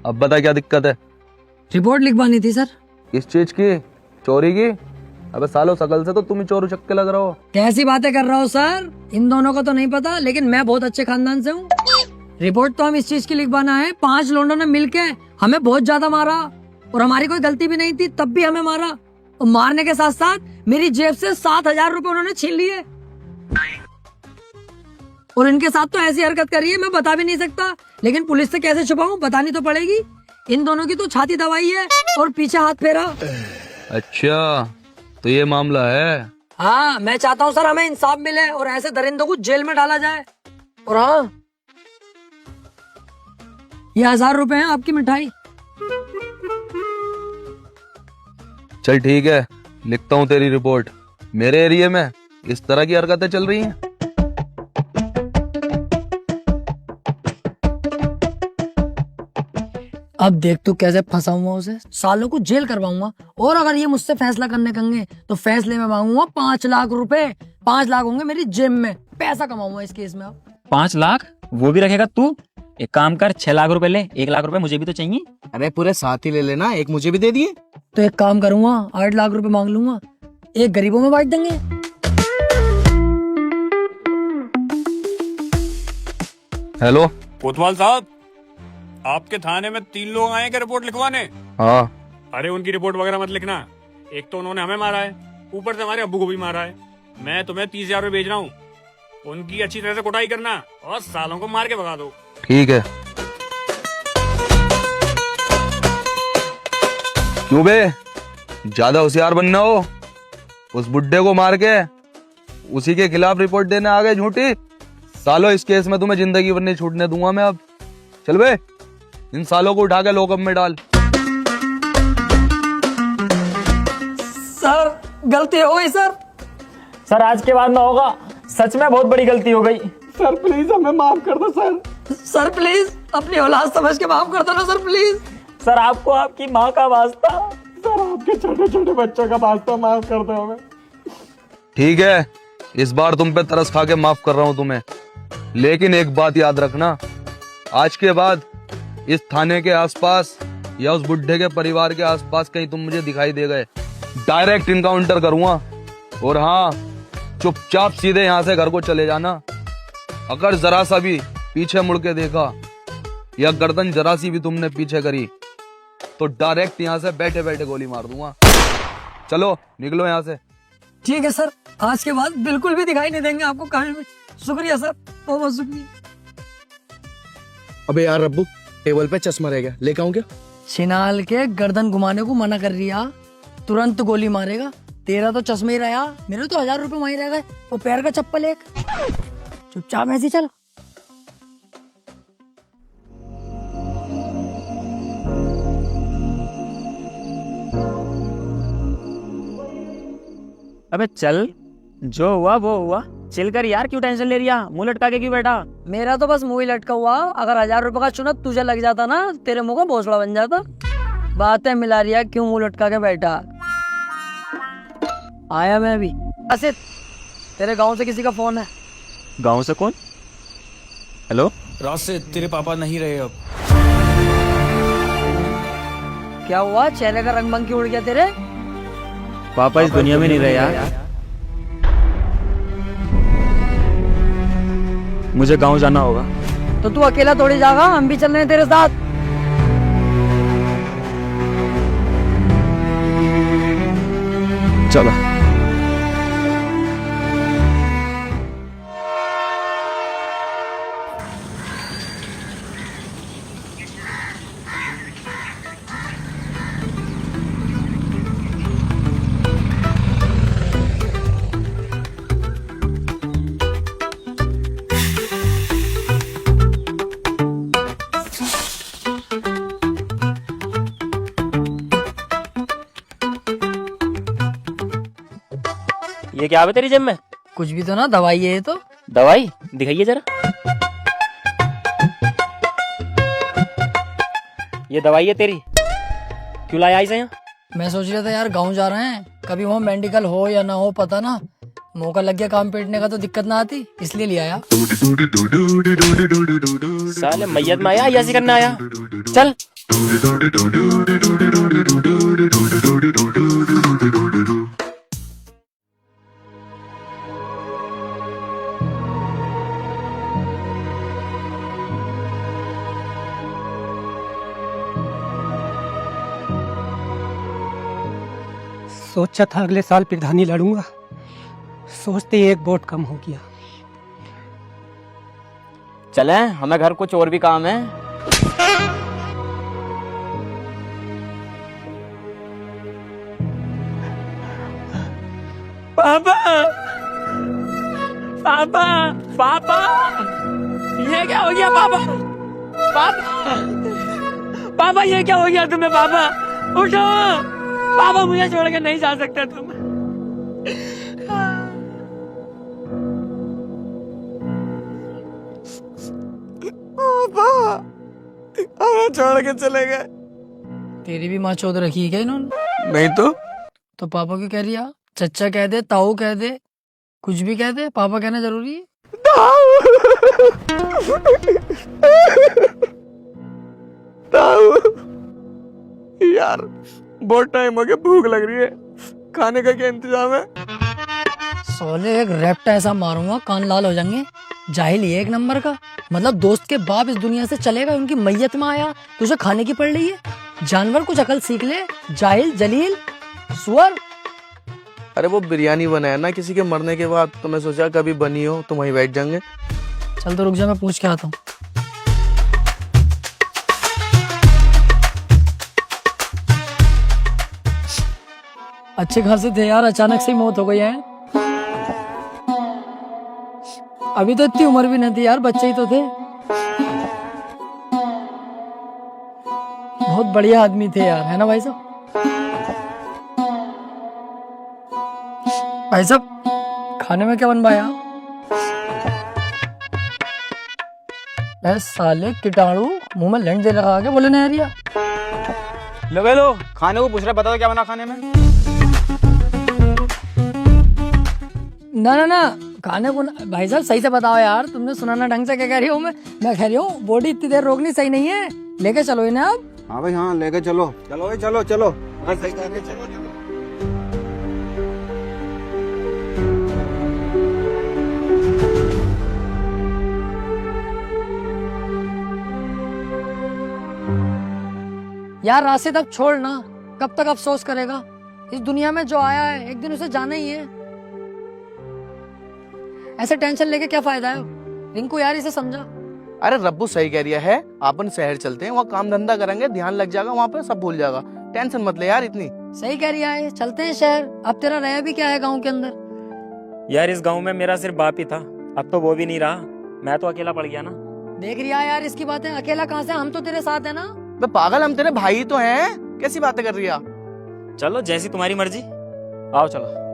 अब बता क्या दिक्कत है? रिपोर्ट लिखवानी थी सर। किस चीज की? चोरी की? अबे सालों शकल से तो तुम ही चोर उचक्के लग रहे हो। कैसी बातें कर रहा हो सर? इन दोनों को तो नहीं पता, लेकिन मैं बहुत अच्छे खानदान से हूँ। रिपोर्ट तो हम इस चीज की लिखवाना है, 5 लोगों ने मिलके हमें बहुत ज्यादा मारा और हमारी कोई गलती भी नहीं थी, तब भी हमें मारा। और मारने के साथ साथ मेरी जेब से 7,000 रुपए उन्होंने छीन लिए। और इनके साथ तो ऐसी हरकत करी है मैं बता भी नहीं सकता, लेकिन पुलिस से कैसे छुपाऊं, बतानी तो पड़ेगी। इन दोनों की तो छाती दबाई है और पीछे हाथ फेरा। अच्छा तो ये मामला है? हाँ, मैं चाहता हूँ सर हमें इंसाफ मिले और ऐसे दरिंदों को जेल में डाला जाए। और हाँ, ये 1,000 रुपए हैं आपकी मिठाई। चल ठीक है, लिखता हूँ तेरी रिपोर्ट। मेरे एरिया में इस तरह की हरकतें चल रही हैं। अब देख तू कैसे फंसा हुआ उसे, सालों को जेल करवाऊंगा। और अगर ये मुझसे फैसला करने कहेंगे तो फैसले में मांगूंगा 5 लाख रुपए। 5 लाख होंगे मेरी जेब में, पैसा कमाऊंगा इस केस में। अब 5 लाख वो भी रखेगा तू? एक काम कर, 6 लाख रुपए ले, 1 लाख रुपए मुझे भी तो चाहिए। अरे पूरे साथ ही ले लेना, एक मुझे भी दे दिए। तो एक काम करूंगा, 8 लाख रुपए मांग लूंगा, एक गरीबों में बांट देंगे। हेलो कोतवाल साहब, आपके थाने में 3 लोग आए हैं रिपोर्ट लिखवाने। हाँ। अरे उनकी रिपोर्ट वगैरह मत लिखना। एक तो उन्होंने हमें मारा है, ऊपर से हमारे अब्बू को भी मारा है। मैं तुम्हें 30,000 रुपए भेज रहा हूँ, उनकी अच्छी तरह से कुटाई करना और सालों को मार के भगा दो। ठीक है। क्यों बे, ज्यादा होशियार बनना हो? उस बुड्ढे को मार के उसी के खिलाफ रिपोर्ट देने आ गए झूठी। सालों इस केस में तुम्हें जिंदगी भर नहीं छूटने दूंगा मैं। अब चल बे, इन सालों को उठा के लॉकअप में डाल। सर गलती हो गई सर। सर आज के बाद ना होगा, सच में बहुत बड़ी गलती हो गई। सर प्लीज हमें माफ कर दो सर। सर प्लीज अपनी औलाद समझ के माफ कर दो ना सर, प्लीज। सर आपको आपकी माँ का वास्ता। सर आपके छोटे छोटे बच्चों का वास्ता माफ कर दो हमें। ठीक है, इस बार तुम पे तरस खा के माफ कर रहा हूं तुम्हें, लेकिन एक बात याद रखना, आज के बाद इस थाने के आसपास या उस बुड्ढे के परिवार के आसपास कहीं तुम मुझे दिखाई दे गए, डायरेक्ट इनकाउंटर करूंगा। और हाँ, चुपचाप सीधे यहाँ से घर को चले जाना। अगर जरा सा भी पीछे मुड़ के देखा या गर्दन जरा सी भी तुमने पीछे करी तो डायरेक्ट यहाँ से बैठे बैठे गोली मार दूंगा। चलो निकलो यहाँ से। ठीक है सर, आज के बाद बिल्कुल भी दिखाई नहीं देंगे आपको कहीं भी। शुक्रिया सर, बहुत बहुत शुक्रिया। अबे यार रब्बू, टेबल पे चश्मा रह गया, लेके आऊं क्या? छिनाल के गर्दन घुमाने को मना कर रिया, तुरंत गोली मारेगा। तेरा तो चश्मे ही रहा, मेरे तो 1,000 रुपए वहीं रह गए। वो पैर का चप्पल एक, चुपचाप ऐसे चल। अबे चल, जो हुआ वो हुआ, चिल कर यार, क्यों टेंशन ले रही है? मुंह लटका के क्यों बैठा? मेरा तो बस मुंह ही लटका हुआ। अगर 1,000 रुपए का चुनत तुझे लग जाता ना, तेरे मुंह का भोसड़ा बन जाता। बातें मिला रिया, क्यों मुंह लटका के बैठा? आया मैं अभी। असित, तेरे गांव से किसी का फोन है? गाँव से कौन? हेलो राशिद, तेरे पापा नहीं रहे अब। क्या हुआ, चेहरे का रंग क्यों उड़ गया तेरे? पापा इस दुनिया में नहीं रहे यार। मुझे गांव जाना होगा। तो तू अकेला थोड़ी जाएगा, हम भी चल रहे हैं तेरे साथ। चलो। ये क्या है तेरी जेब में? कुछ भी तो ना, दवाई है ये तो। दवाई दिखाइए जरा। ये दवाई है तेरी, क्यों लाया इसे यहाँ? मैं सोच रहा था यार, गांव जा रहे हैं, कभी वहाँ मेडिकल हो या ना हो पता ना, मौका लग गया काम पेटने का तो दिक्कत ना आती, इसलिए ले आया। साले मैयत में आया, ऐसी करना आया। चल सोचा था अगले साल प्रधानी लड़ूंगा, सोचते ही एक वोट कम हो गया। चले, हमें घर कुछ और भी काम है। पापा, पापा, पापा, ये क्या हो गया पापा? पापा, पापा ये क्या हो गया तुम्हें? पापा उठो, पापा मुझे छोड़ के नहीं जा सकते तुम। पापा हमें छोड़ के चले गए। तेरी भी माँ चौध रखी है क्या इन्होंने? नहीं तो पापा क्यों कह रही है? चच्चा कह दे, ताऊ कह दे, कुछ भी कह दे, पापा कहना जरूरी है? यार बहुत टाइम हो गया, भूख लग रही है, खाने का क्या इंतजाम है? सोले एक रैप्टा ऐसा मारूंगा कान लाल हो जाएंगे। जाहिल ही है एक नंबर का, मतलब दोस्त के बाप इस दुनिया से चलेगा, उनकी मैयत में आया, तुझे खाने की पड़ रही है। जानवर कुछ अकल सीख ले, जाहिल जलील सुअर। अरे वो बिरयानी बनाया ना किसी के मरने के बाद, तो मैं सोचा कभी बनी हो तो वहीं बैठ जाएंगे। चल तो रुक जा, मैं पूछ के आता हूँ। अच्छे खासे थे यार, अचानक से ही मौत हो गई है। अभी तो इतनी उम्र भी नहीं थी यार, बच्चे ही तो थे। बहुत बढ़िया आदमी थे यार, है ना भाई साहब? भाई साहब खाने में क्या बनवाया? साले कीटाणु मुंह में लैंड दे लगा के बोले ना यार। लो खाने को पूछ रहे, बता दो क्या बना खाने में। ना खाने को भाई साहब सही से बताओ यार, तुमने सुना ना ढंग से क्या कह रही हूँ मैं कह रही हूँ बॉडी इतनी देर रोकनी सही नहीं है, लेके चलो इन्हें आप। हाँ भाई हाँ, लेके चलो चलो भाई, चलो चलो सही करके चलो। यार रास्ते तक छोड़ ना, कब तक अफसोस करेगा? इस दुनिया में जो आया है एक दिन उसे जाना ही है। ऐसे टेंशन लेके क्या फायदा है? रिंकू यार इसे समझा। अरे रब्बू सही कह रहा है, अपन शहर चलते हैं, वहाँ काम धंधा करेंगे, ध्यान लग जाएगा, वहाँ पे सब भूल जाएगा। टेंशन मत ले यार इतनी। सही कह रही है, चलते हैं शहर। अब तेरा रहा भी क्या है गाँव के अंदर? यार इस गांव में मेरा सिर्फ बाप ही था, अब तो वो भी नहीं रहा, मैं तो अकेला पड़ गया ना। देख रही है यार इसकी बातें, अकेला कहाँ से, हम तो तेरे साथ है ना। बे पागल, हम तेरे भाई तो हैं, कैसी बातें कर रही है? चलो जैसी तुम्हारी मर्जी, आओ चलो।